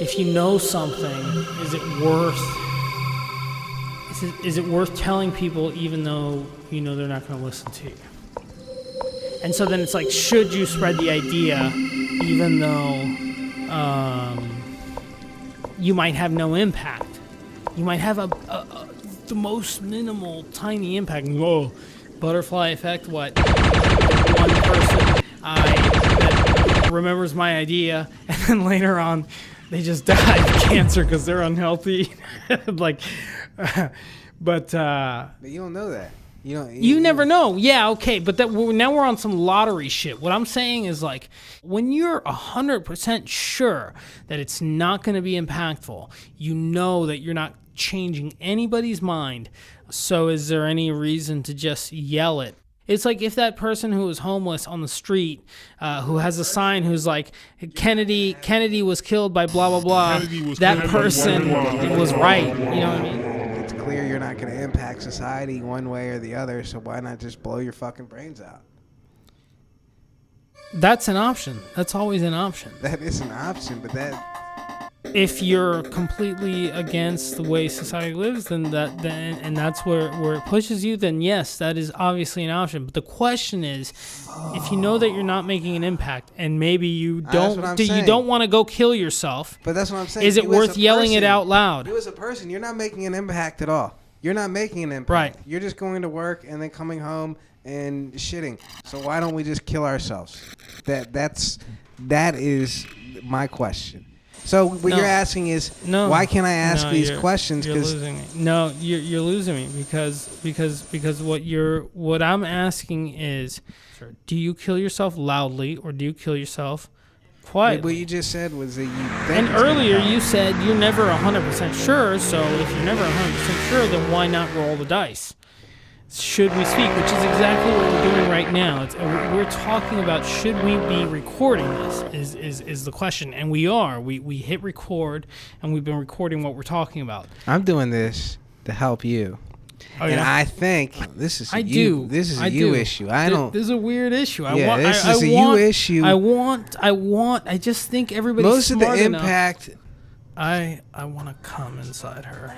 if you know something, is it worth telling people even though you know they're not going to listen to you? And so then it's like, should you spread the idea even though you might have no impact? You might have the most minimal, tiny impact. Whoa, butterfly effect, what? One person that remembers my idea, and then later on, they just die of cancer because they're unhealthy. But you don't know that. You never know. Yeah, okay, but now we're on some lottery shit. What I'm saying is, like, when you're 100% sure that it's not going to be impactful, you know that you're not changing anybody's mind. So is there any reason to just yell it? It's like if that person who was homeless on the street, who has a sign who's like, Kennedy was killed by blah, blah, blah, that person was right. You know what I mean? It's clear you're not going to impact society one way or the other, so why not just blow your fucking brains out? That's an option. That's always an option. That is an option, but if you're completely against the way society lives, then that's where it pushes you, then yes, that is obviously an option. But the question is, if you know that you're not making an impact, and maybe you don't want to go kill yourself, but that's what I'm saying. Is it worth yelling it out loud? You as a person, you're not making an impact at all. You're not making an impact. Right. You're just going to work and then coming home and shitting. So why don't we just kill ourselves? That is my question. So what you're asking is, why can't I ask these questions? You're losing me. No, you're losing me because what I'm asking is, do you kill yourself loudly or do you kill yourself quietly? What you just said was that you think. And earlier you said you're never 100% sure. So if you're never 100% sure, then why not roll the dice? Should we speak, which is exactly what we're doing right now. We're talking about, should we be recording this is the question. And we are. We hit record, and we've been recording what we're talking about. I'm doing this to help you. Oh, and I think this is a you issue. This is a weird issue. This is a you issue. I just think everybody's most smart of the impact. I want to come inside her.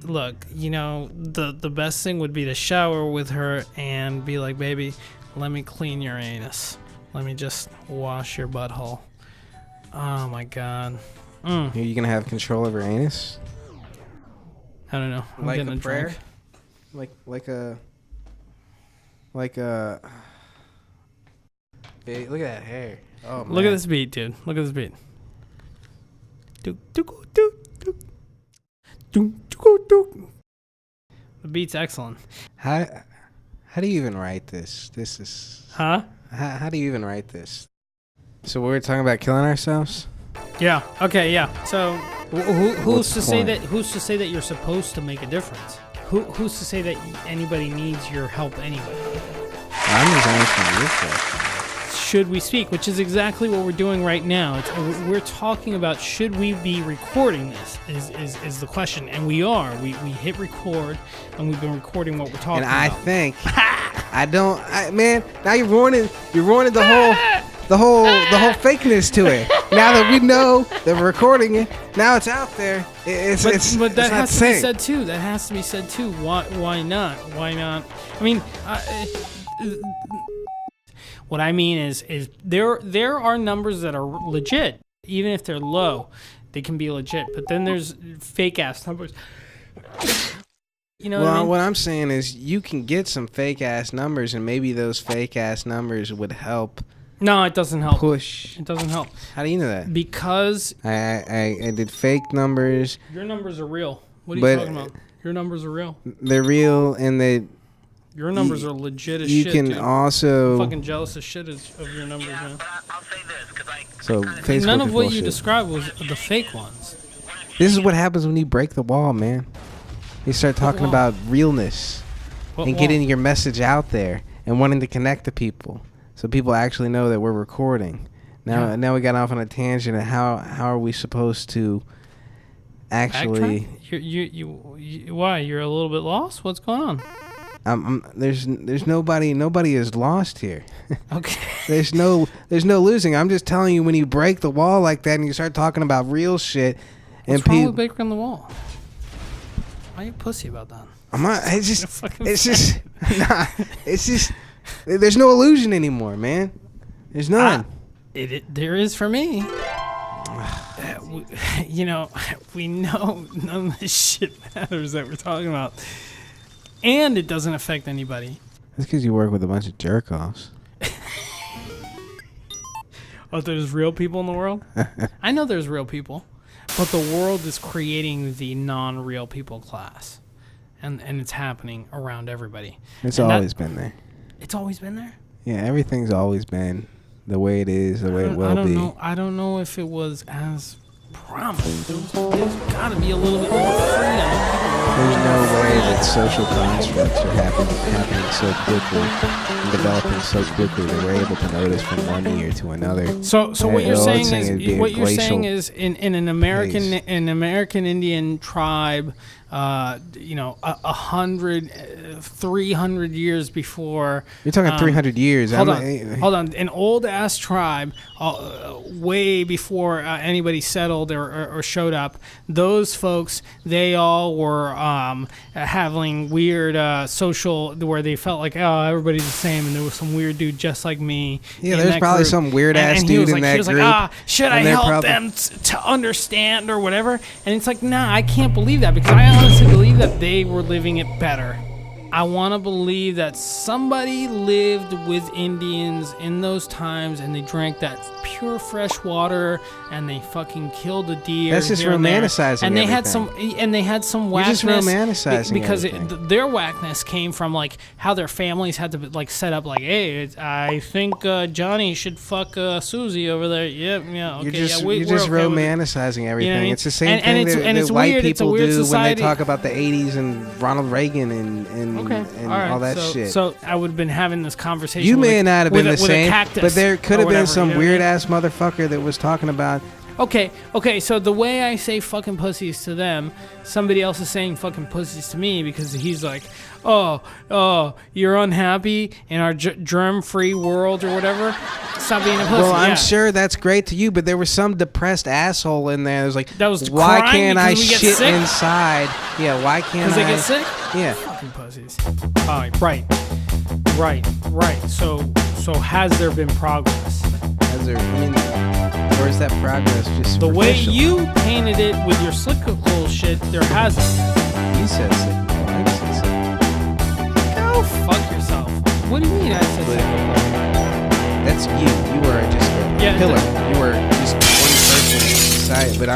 Look, the best thing would be to shower with her and be like, baby, let me clean your anus. Let me just wash your butthole. Oh, my God. Are you going to have control over anus? I don't know. I'm like getting a prayer? Drink. Like a... Look at that hair. Oh, man. Look at this beat, dude. Look at this beat. The beat's excellent. How do you even write this? This is... Huh? How do you even write this? So we're talking about killing ourselves? Yeah. Okay, yeah. So who's to say that you're supposed to make a difference? Who's to say that anybody needs your help anyway? I'm just answering your question. Should we speak, which is exactly what we're doing right now. We're talking about, should we be recording this is the question. And we are. We hit record, and we've been recording what we're talking about. And I think, man, now you're ruining the whole fakeness to it. Now that we know that we're recording it, now it's out there. But that has to be said too. That has to be said too. Why not? Why not? I mean, what I mean is there are numbers that are legit, even if they're low, they can be legit. But then there's fake ass numbers. Well, what I mean? What I'm saying is you can get some fake ass numbers, and maybe those fake ass numbers would help. No, it doesn't help. Push. It doesn't help. How do you know that? Because I did fake numbers. Your numbers are real. What are you talking about? Your numbers are real. They're real, and your numbers are legit as shit. You can dude. also. I'm fucking jealous as shit of your numbers, man. I'll say this, so Facebook none of what bullshit. you described was the fake ones. This is what happens when you break the wall, man. You start talking about realness and getting your message out there and wanting to connect to people, so people actually know that we're recording. Now we got off on a tangent of how are we supposed to actually? You why? You're a little bit lost. What's going on? There's nobody is lost here. Okay. There's no losing. I'm just telling you, when you break the wall like that and you start talking about real shit, What's wrong with breaking the wall? Why are you pussy about that? It's just there's no illusion anymore, man. There's none. There is for me. We know none of this shit matters that we're talking about. And it doesn't affect anybody. That's because you work with a bunch of jerk-offs. Oh, there's real people in the world? I know there's real people. But the world is creating the non-real people class. And it's happening around everybody. It's always been there. It's always been there? Yeah, everything's always been the way it is, the way it will be. I don't know if it was as promised. There's got to be a little bit more freedom. There's no way that social constructs are happening so quickly and developing so quickly that we're able to notice from one year to another. So what you're saying is in an American Indian tribe, 300 years before. You're talking 300 years. Hold on. An old ass tribe, way before anybody settled or showed up. Those folks, they all were having weird social, where they felt like, oh, everybody's the same, and there was some weird dude just like me. Yeah, there's probably group. Some weird ass dude in that group. He was like, should I help them to understand or whatever? And it's like, nah, I can't believe that, because I honestly believe that they were living it better. I want to believe that somebody lived with Indians in those times, and they drank that pure fresh water, and they fucking killed a deer. That's just romanticizing. And they everything. had some whackness. You're just romanticizing because everything. Their whackness came from like how their families had to like set up like, hey, I think Johnny should fuck Susie over there. Yep, yeah, okay. You're just okay romanticizing everything. You know what I mean? It's the same thing that white weird, people do society. When they talk about the 80s and Ronald Reagan and all that shit. So I would have been having this conversation. You may not have been the same, but there could have been some weird ass motherfucker that was talking about. Okay. So the way I say fucking pussies to them, somebody else is saying fucking pussies to me, because he's like, oh, you're unhappy in our germ-free world or whatever. Stop being a pussy. Well, I'm sure that's great to you, but there was some depressed asshole in there. It was like, why can't I shit inside? Yeah, why can't I? Because they get sick? Yeah. Fucking pussies. All right. Right. So has there been progress? Or is that progress just the way you painted it with your cyclical shit? There hasn't. You said cyclical. I said cyclical. Go fuck yourself. What do you mean I said cyclical? That's you. You were just a pillar. You were just one person in society. But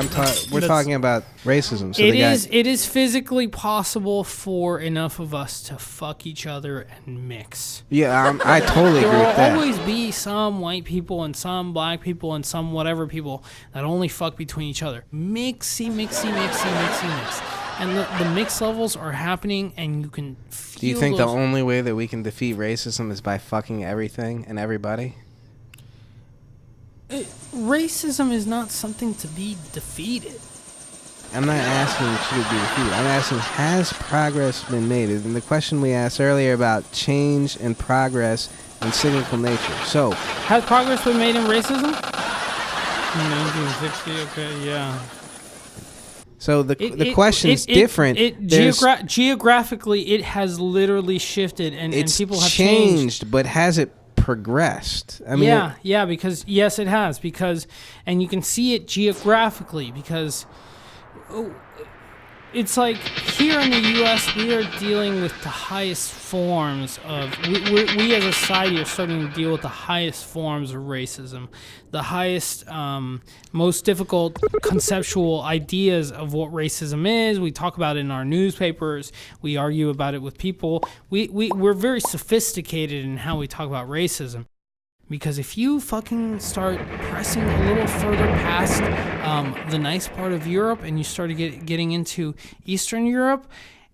we're talking about racism. So it is physically possible for enough of us to fuck each other and mix. Yeah, I totally agree with that. There will always be some white people and some black people and some whatever people that only fuck between each other. Mixy. And the mix levels are happening, and you can feel. Do you think the only way that we can defeat racism is by fucking everything and everybody? Racism is not something to be defeated. I'm not asking should it be defeated. I'm asking, has progress been made? And the question we asked earlier about change and progress in cyclical nature. So, has progress been made in racism? 1960. Okay, yeah. So the question's different. Geographically, it has literally shifted, and people have changed. But has it progressed? I mean, yeah. Because yes, it has. And you can see it geographically because. It's like here in the U.S. we are dealing with the highest forms of we as a society are starting to deal with the highest forms of racism, the highest, most difficult conceptual ideas of what racism is. We talk about it in our newspapers. We argue about it with people. We're very sophisticated in how we talk about racism. Because if you fucking start pressing a little further past the nice part of Europe and you start getting into Eastern Europe,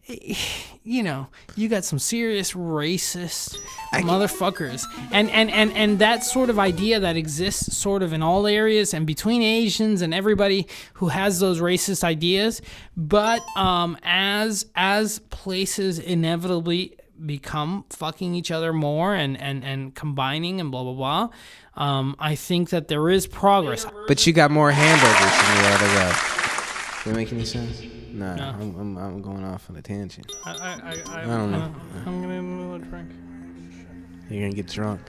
you got some serious racist motherfuckers. And that sort of idea that exists sort of in all areas and between Asians and everybody who has those racist ideas. But as places inevitably become fucking each other more and combining and blah blah blah. I think that there is progress. But you got more hamburgers than the other guy. Does that make any sense? Nah, No. I'm going off on a tangent. I don't know. I'm gonna drink. You're gonna get drunk.